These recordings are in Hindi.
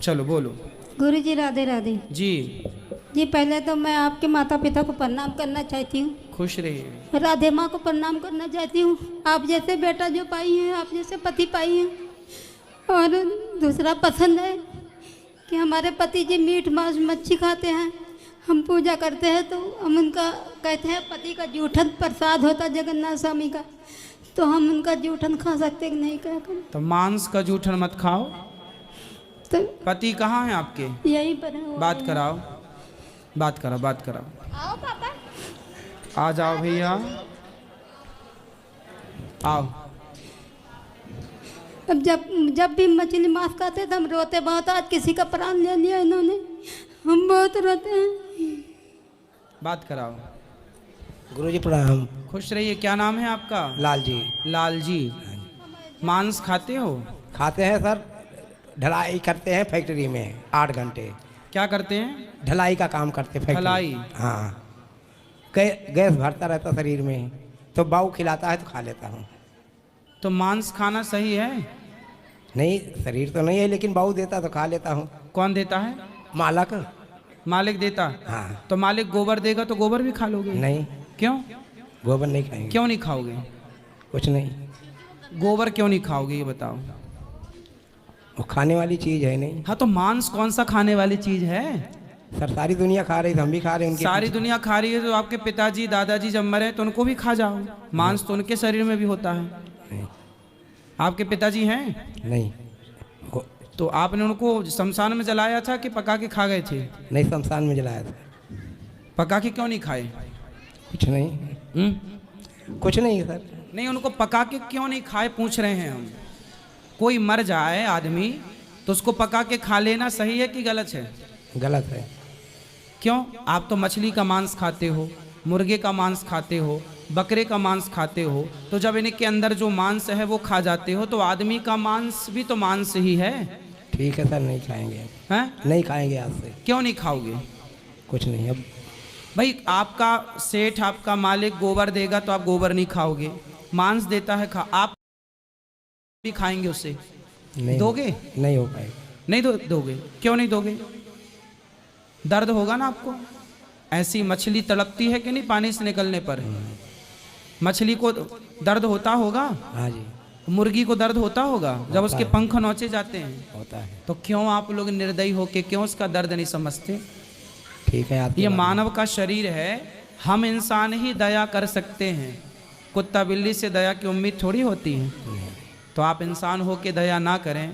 चलो बोलो। गुरुजी राधे राधे। जी जी पहले तो मैं आपके माता पिता को प्रणाम करना चाहती हूँ। खुश रहिए। राधे माँ को प्रणाम करना चाहती हूँ। आप जैसे बेटा जो पाई हैं, आप जैसे पति पाई हैं। और दूसरा पसंद है कि हमारे पति जी मीट मांस मच्छी खाते हैं। हम पूजा करते हैं तो हम उनका कहते हैं पति का जूठन प्रसाद होता जगन्नाथ स्वामी का, तो हम उनका जूठन खा सकते कि नहीं क्या करें? तो मांस का जूठन मत खाओ। तो पति कहाँ हैं आपके? यहीं पर है। बात कराओ, बात कराओ, बात कराओ। आओ पापा। आ जाओ भैया, आओ। अब जब भी मछली मांस खाते तो हम रोते बहुत। आज किसी का प्राण ले लिया इन्होंने, हम बहुत रोते हैं। बात कराओ। गुरुजी प्रणाम। खुश रहिए। क्या नाम है आपका? लाल जी। लाल जी, मांस खाते हो? खाते हैं सर, ढलाई करते हैं फैक्ट्री में 8 घंटे। क्या करते हैं? ढलाई का काम करते हैं फैक्ट्री। ढलाई? हाँ, गैस भरता रहता शरीर में, तो बाऊ खिलाता है तो खा लेता हूँ। तो मांस खाना सही है? नहीं, शरीर तो नहीं है लेकिन बाऊ देता तो खा लेता हूँ। कौन देता है? मालक। मालिक देता? हाँ। तो मालिक गोबर देगा तो गोबर भी खा लोगे? नहीं। क्यों? गोबर नहीं खाएंगे। क्यों नहीं खाओगे? कुछ नहीं। गोबर क्यों नहीं खाओगे ये बताओ। वो खाने वाली चीज़ है नहीं। हाँ तो मांस कौन सा खाने वाली चीज है? सर सारी दुनिया खा रही है, हम भी खा रहे हैं। उनके सारी दुनिया खा रही है तो आपके पिताजी दादाजी जब मरे तो उनको भी खा जाओ। मांस तो उनके शरीर में भी होता है। नहीं। आपके पिताजी हैं? नहीं। तो आपने उनको शमशान में जलाया था कि पका के खा गए थे? नहीं, शमशान में जलाया था। पका के क्यों नहीं खाए? कुछ नहीं। कुछ नहीं सर। नहीं, उनको पका के क्यों नहीं खाए पूछ रहे हैं हम। कोई मर जाए आदमी तो उसको पका के खा लेना सही है कि गलत है? गलत है। क्यों? आप तो मछली का मांस खाते हो, मुर्गे का मांस खाते हो, बकरे का मांस खाते हो, तो जब इनके अंदर जो मांस है वो खा जाते हो तो आदमी का मांस भी तो मांस ही है। ठीक है सर, नहीं खाएंगे। हैं? नहीं खाएंगे आज से। क्यों नहीं खाओगे? कुछ नहीं। अब भाई आपका सेठ, आपका मालिक गोबर देगा तो आप गोबर नहीं खाओगे। मांस देता है आप भी खाएंगे उससे? नहीं दोगे? नहीं हो पाएगा। नहीं दोगे? क्यों नहीं दोगे? दर्द होगा ना आपको। ऐसी मछली तड़पती है कि नहीं पानी से निकलने पर? मछली को दर्द होता होगा। हाँ जी। मुर्गी को दर्द होता होगा जब उसके पंख नोचे जाते हैं। होता है। तो क्यों आप लोग निर्दयी होके क्यों उसका दर्द नहीं समझते? ठीक है। ये मानव का शरीर है, हम इंसान ही दया कर सकते हैं। कुत्ता बिल्ली से दया की उम्मीद थोड़ी होती है। तो आप इंसान होके दया ना करें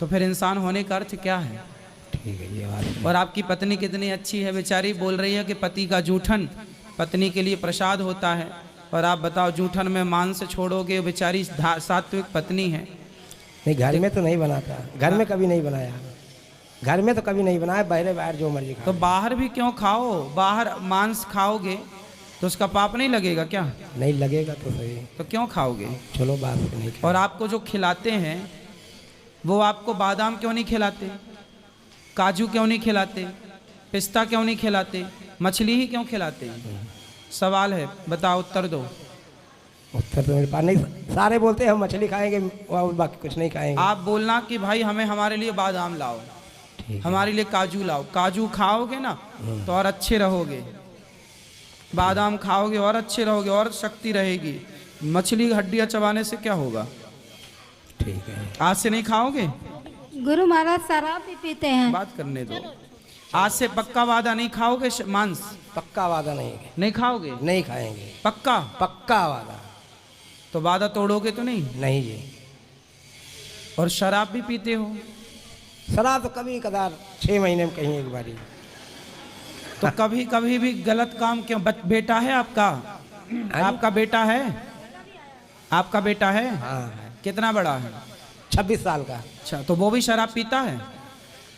तो फिर इंसान होने का अर्थ क्या है? ठीक है, ये बात। और आपकी पत्नी कितनी अच्छी है, बेचारी बोल रही है कि पति का जूठन पत्नी के लिए प्रसाद होता है। और आप बताओ जूठन में मांस छोड़ोगे, बेचारी सात्विक पत्नी है। नहीं, घर में तो नहीं बनाता, घर में कभी नहीं बनाया। घर में तो कभी नहीं बनाया, बाहर जो मर्जी खाओ। तो बाहर भी क्यों खाओ? बाहर मांस खाओगे तो उसका पाप नहीं लगेगा क्या? नहीं लगेगा तो सही। तो क्यों खाओगे? चलो बात नहीं। और आपको जो खिलाते हैं वो आपको बादाम क्यों नहीं खिलाते, काजू क्यों नहीं खिलाते, पिस्ता क्यों नहीं खिलाते, मछली ही क्यों खिलाते हैं? सवाल है, बताओ, उत्तर दो। उत्तर तो मेरे पास नहीं। सारे बोलते हैं हम मछली खाएंगे और बाकी कुछ नहीं खाएंगे। आप बोलना कि भाई हमें हमारे लिए बादाम लाओ, हमारे लिए काजू लाओ। काजू खाओगे ना तो और अच्छे रहोगे, बादाम खाओगे और अच्छे रहोगे और शक्ति रहेगी। मछली की हड्डियाँ चबाने से क्या होगा? ठीक है। आज से नहीं खाओगे? गुरु महाराज शराब भी पीते हैं। बात करने दो। आज से पक्का वादा नहीं खाओगे मांस? पक्का वादा नहीं। नहीं खाओगे? नहीं खाएंगे। पक्का? पक्का वादा। तो वादा तोड़ोगे तो नहीं? नहीं जी। और शराब भी पीते हो? शराब तो कभी कदार 6 महीने में कहीं एक बारी। तो कभी कभी भी गलत काम क्यों? बेटा है आपका? आपका बेटा है? आपका बेटा है? हाँ है। कितना बड़ा है? 26 साल का। अच्छा, तो वो भी शराब पीता है?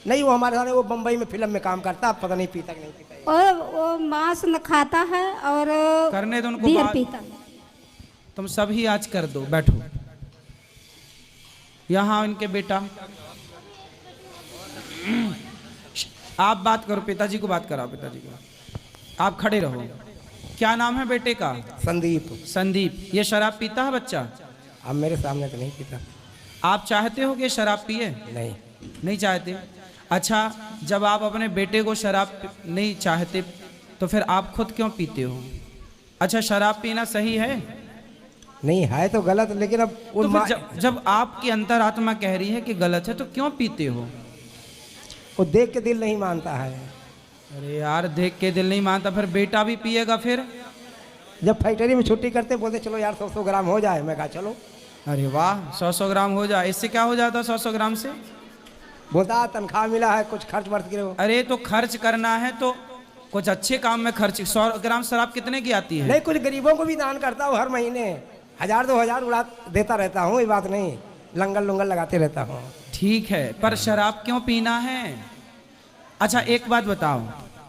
नहीं, वो हमारे साथ, वो बम्बई में फिल्म में काम करता है, पता नहीं पीता कि नहीं पीता। और वो मांस न खाता है और करने दो उनको बीयर बात। पीता। तुम सभी आज कर दो, बैठो। यहाँ इनके बेटा, आप बात करो, पिताजी को बात कराओ। पिताजी को आप खड़े रहो। क्या नाम है बेटे का? संदीप। संदीप। ये शराब पीता है बच्चा? अब मेरे सामने तो नहीं पीता। आप चाहते हो कि शराब पिए? नहीं। नहीं चाहते? अच्छा, जब आप अपने बेटे को शराब नहीं चाहते तो फिर आप खुद क्यों पीते हो? अच्छा, शराब पीना सही है? नहीं है तो गलत, लेकिन अब तो फिर जब आपकी अंतरात्मा कह रही है कि गलत है तो क्यों पीते हो? वो देख के दिल नहीं मानता है। अरे यार, देख के दिल नहीं मानता, फिर बेटा भी पिएगा फिर? जब फैक्ट्री में छुट्टी करते बोलते चलो यार 100 ग्राम हो जाए, मैं कहा चलो। अरे वाह, 100 ग्राम हो जाए, इससे क्या हो जाता 100 ग्राम से? बोलता तनख्वाह मिला है, कुछ खर्च वर्च गिरे हो। अरे तो खर्च करना है तो कुछ अच्छे काम में खर्च। 100 ग्राम शराब कितने की आती है? नहीं, कुछ गरीबों को भी दान करता हूँ हर महीने, 1000-2000 उड़ा देता रहता हूँ, ये बात नहीं, लंगर लुंगर लगाते रहता हूँ। ठीक है, पर शराब क्यों पीना है? अच्छा एक बात बताओ,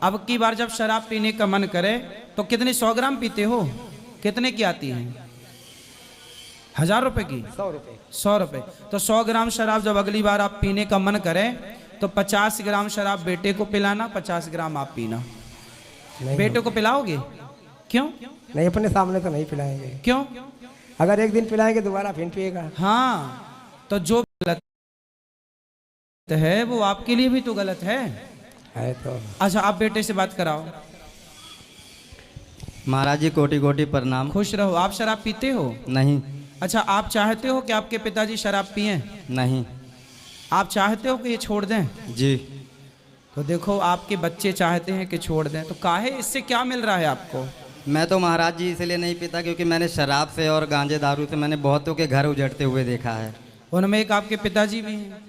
अब की बार जब शराब पीने का मन करे तो कितने 100 ग्राम पीते हो? कितने की आती है? 1000 रुपए की? 100 रुपये। 100 रुपए। तो 100 ग्राम शराब जब अगली बार आप पीने का मन करे तो 50 ग्राम शराब बेटे को पिलाना, 50 ग्राम आप पीना। बेटे को पिलाओगे? क्यों? नहीं, अपने सामने तो नहीं पिलाएंगे। क्यों? अगर एक दिन पिलाएंगे दोबारा फिर पिएगा। हाँ, तो जो गलत है वो आपके लिए भी तो गलत है तो। अच्छा, आप बेटे से बात कराओ। महाराज जी कोटि कोटि प्रणाम। खुश रहो। आप शराब पीते हो? नहीं। अच्छा, आप चाहते हो कि आपके पिताजी शराब पिएं? नहीं। आप चाहते हो कि ये छोड़ दें? जी। तो देखो, आपके बच्चे चाहते हैं कि छोड़ दें, तो काहे, इससे क्या मिल रहा है आपको? मैं तो महाराज जी इसलिए नहीं पीता क्योंकि मैंने शराब से और गांजे दारू से मैंने बहुतों के घर उजड़ते हुए देखा है। उनमें एक आपके पिताजी भी हैं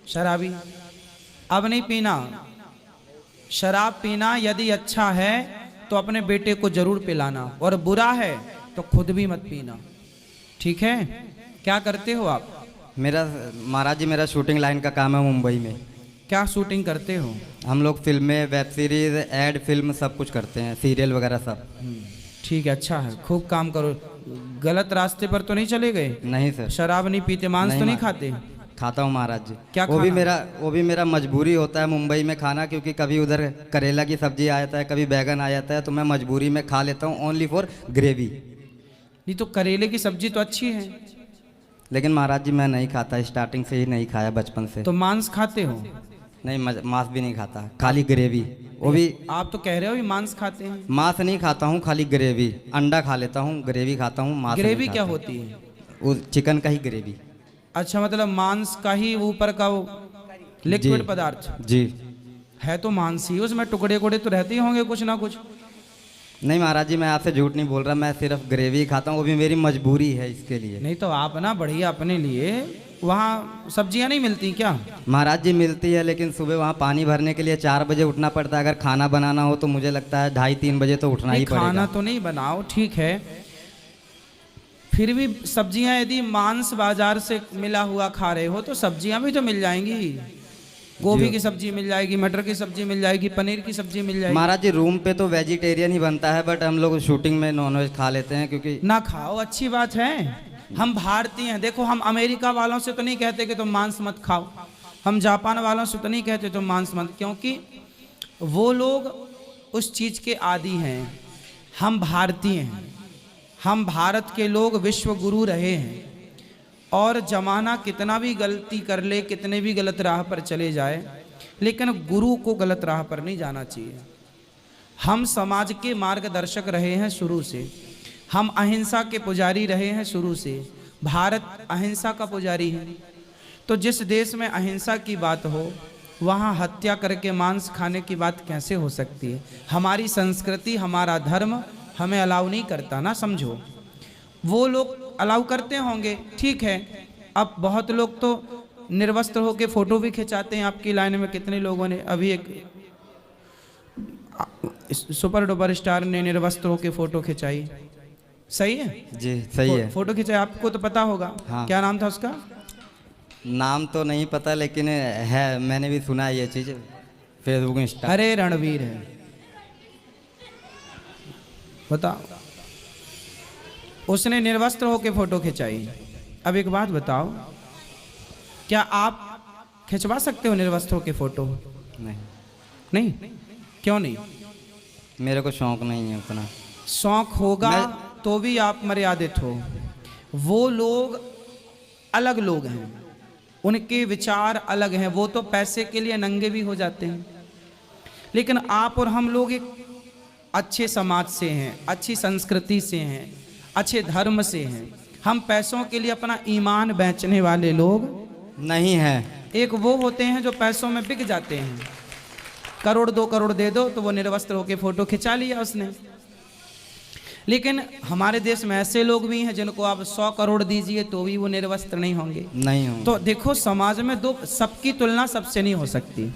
शराबी। अब नहीं पीना शराब। पीना यदि अच्छा है तो अपने बेटे को जरूर पिलाना, और बुरा है तो खुद भी मत पीना, ठीक है? क्या करते हो आप? मेरा महाराज जी मेरा शूटिंग लाइन का काम है मुंबई में। क्या शूटिंग करते हो? हम लोग फिल्में, वेब सीरीज, एड फिल्म सब कुछ करते हैं, सीरियल वगैरह सब। ठीक है, अच्छा है, खूब काम करो। गलत रास्ते पर तो नहीं चले गए? नहीं सर। शराब नहीं पीते, मांस तो नहीं खाते? खाता हूँ महाराज जी। क्या वो भी मेरा मजबूरी होता है मुंबई में खाना, क्योंकि कभी उधर करेला की सब्जी आ जाता है, कभी बैगन आ जाता है, तो मैं मजबूरी में खा लेता हूँ, ओनली फॉर ग्रेवी। नहीं तो करेले की सब्जी तो अच्छी है। लेकिन महाराज जी मैं नहीं खाता, स्टार्टिंग से ही नहीं खाया बचपन से। तो मांस खाते हो? नहीं, मांस भी नहीं खाता, खाली ग्रेवी। वो भी आप तो कह रहे हो भी मांस खाते हैं। मांस नहीं खाता हूँ, खाली ग्रेवी। अंडा खा लेता हूँ, ग्रेवी खाता हूँ, मांस नहीं ग्रेवी खाता। क्या होती है? वो चिकन का ही ग्रेवी। अच्छा, मतलब मांस का ही ऊपर का वो लिक्विड पदार्थ जी है, तो मांस ही, उसमें टुकड़े कुड़े तो रहते ही होंगे कुछ ना कुछ। नहीं महाराज जी, मैं आपसे झूठ नहीं बोल रहा, मैं सिर्फ ग्रेवी खाता हूँ, वो भी मेरी मजबूरी है इसके लिए। नहीं तो आप ना बढ़िया अपने लिए, वहाँ सब्जियां नहीं मिलती क्या? महाराज जी मिलती है, लेकिन सुबह वहाँ पानी भरने के लिए 4 बजे उठना पड़ता है। अगर खाना बनाना हो तो मुझे लगता है 2:30-3 बजे तो उठना ही पड़ेगा। खाना तो नहीं बनाओ, ठीक है, फिर भी सब्जियां यदि मांस बाजार से मिला हुआ खा रहे हो तो सब्जियां भी तो मिल जाएंगी। गोभी की सब्जी मिल जाएगी, मटर की सब्जी मिल जाएगी, पनीर की सब्जी मिल जाएगी। महाराज जी रूम पे तो वेजिटेरियन ही बनता है, बट हम लोग शूटिंग में नॉनवेज खा लेते हैं, क्योंकि ना खाओ, अच्छी बात है। हम भारतीय हैं। देखो, हम अमेरिका वालों से तो नहीं कहते कि तुम मांस मत खाओ, हम जापान वालों से तो नहीं कहते तुम मांस मत, क्योंकि वो लोग उस चीज़ के आदी हैं। हम भारतीय हैं, हम भारत के लोग विश्व गुरु रहे हैं, और जमाना कितना भी गलती कर ले, कितने भी गलत राह पर चले जाए, लेकिन गुरु को गलत राह पर नहीं जाना चाहिए। हम समाज के मार्गदर्शक रहे हैं शुरू से, हम अहिंसा के पुजारी रहे हैं शुरू से। भारत अहिंसा का पुजारी है, तो जिस देश में अहिंसा की बात हो वहाँ हत्या करके मांस खाने की बात कैसे हो सकती है? हमारी संस्कृति, हमारा धर्म हमें अलाउ नहीं करता ना, समझो। वो लोग अलाउ करते होंगे, ठीक है। अब बहुत लोग तो निर्वस्त्र होकर फोटो भी खिंचाते हैं। आपकी लाइन में कितने लोगों ने, अभी एक सुपर डुपर स्टार ने निर्वस्त्र होकर फोटो खिंचाई, सही है जी सही है। फोटो खिंचाई, आपको तो पता होगा। हाँ। क्या नाम था उसका? नाम तो नहीं पता, लेकिन है, मैंने भी सुना है ये चीज़, फेसबुक इंस्टा। अरे रणवीर है, बताओ, उसने निर्वस्त्र होकर फोटो खिंचाई। अब एक बात बताओ, क्या आप खिंचवा सकते हो निर्वस्त्र होकर फोटो? नहीं। नहीं? क्यों नहीं? मेरे को शौक नहीं है उतना। शौक होगा तो भी आप मर्यादित हो। वो लोग अलग लोग हैं, उनके विचार अलग हैं, वो तो पैसे के लिए नंगे भी हो जाते हैं। लेकिन आप और हम लोग एक अच्छे समाज से हैं, अच्छी संस्कृति से हैं, अच्छे धर्म से हैं। हम पैसों के लिए अपना ईमान बेचने वाले लोग नहीं है। एक वो होते हैं जो पैसों में बिक जाते हैं, करोड़ 2 करोड़ दे दो तो वो निर्वस्त्र होकर फोटो खिंचा लिया उसने। लेकिन हमारे देश में ऐसे लोग भी हैं जिनको आप 100 करोड़ दीजिए तो भी वो निर्वस्त्र नहीं होंगे। नहीं हो। तो देखो समाज में दो सबकी तुलना सबसे नहीं हो सकती।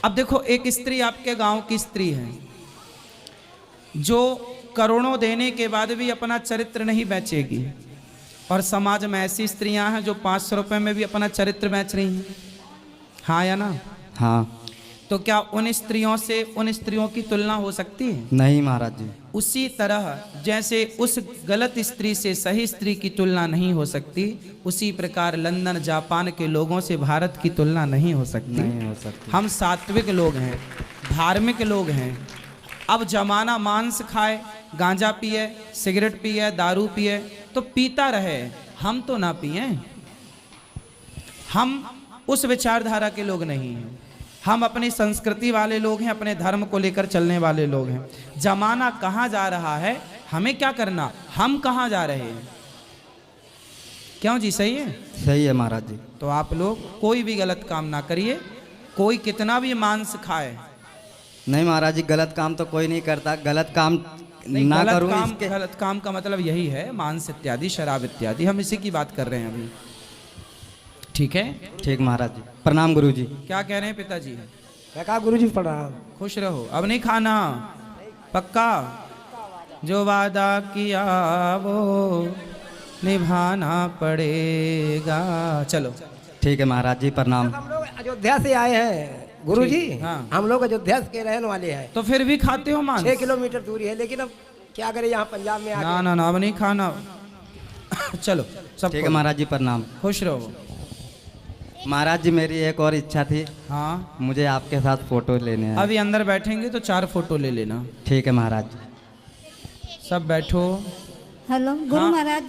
अब देखो एक स्त्री आपके गांव की स्त्री है जो करोड़ों देने के बाद भी अपना चरित्र नहीं बेचेगी, और समाज में ऐसी स्त्रियां हैं जो 500 रुपए में भी अपना चरित्र बेच रही हैं। हाँ या ना? हाँ। तो क्या उन स्त्रियों से उन स्त्रियों की तुलना हो सकती है? नहीं महाराज जी। उसी तरह जैसे उस गलत स्त्री से सही स्त्री की तुलना नहीं हो सकती, उसी प्रकार लंदन जापान के लोगों से भारत की तुलना नहीं हो सकती। नहीं हो सकती। हम सात्विक लोग हैं, धार्मिक लोग हैं। अब जमाना मांस खाए, गांजा पिए, सिगरेट पिए, दारू पिए तो पीता रहे, हम तो ना पिए। हम उस विचारधारा के लोग नहीं हैं। हम अपनी संस्कृति वाले लोग हैं, अपने धर्म को लेकर चलने वाले लोग हैं। जमाना कहाँ जा रहा है, हमें क्या करना, हम कहाँ जा रहे हैं। क्यों जी? सही है? सही है महाराज जी। तो आप लोग कोई भी गलत काम ना करिए। कोई कितना भी मांस खाए, नहीं महाराज जी, गलत काम तो कोई नहीं करता। गलत काम ना करूँ इसके। गलत काम का मतलब यही है, मांस इत्यादि, शराब इत्यादि, हम इसी की बात कर रहे हैं अभी। ठीक है? ठीक महाराज जी। प्रणाम गुरु जी। क्या कह रहे हैं पिताजी? मैं कहा गुरु जी प्रणाम। खुश रहो। अब नहीं खाना, पक्का? जो वादा किया वो निभाना पड़ेगा। चलो ठीक है महाराज जी, प्रणाम। हम लोग अयोध्या से आए हैं गुरु जी। हाँ। हम लोग अयोध्या के रहने वाले हैं। तो फिर भी खाते हो मांस? 6 किलोमीटर दूरी है, लेकिन अब क्या करें, यहाँ पंजाब में ना ना ना, अब नहीं खाना। चलो सब ठीक है महाराज जी, प्रणाम। खुश रहो। महाराज जी मेरी एक और इच्छा थी। हाँ, मुझे आपके साथ फोटो लेने हैं। अभी अंदर बैठेंगे तो 4 फोटो ले लेना। ठीक है महाराज जी। सब बैठो। हेलो गुरु हाँ। महाराज जी।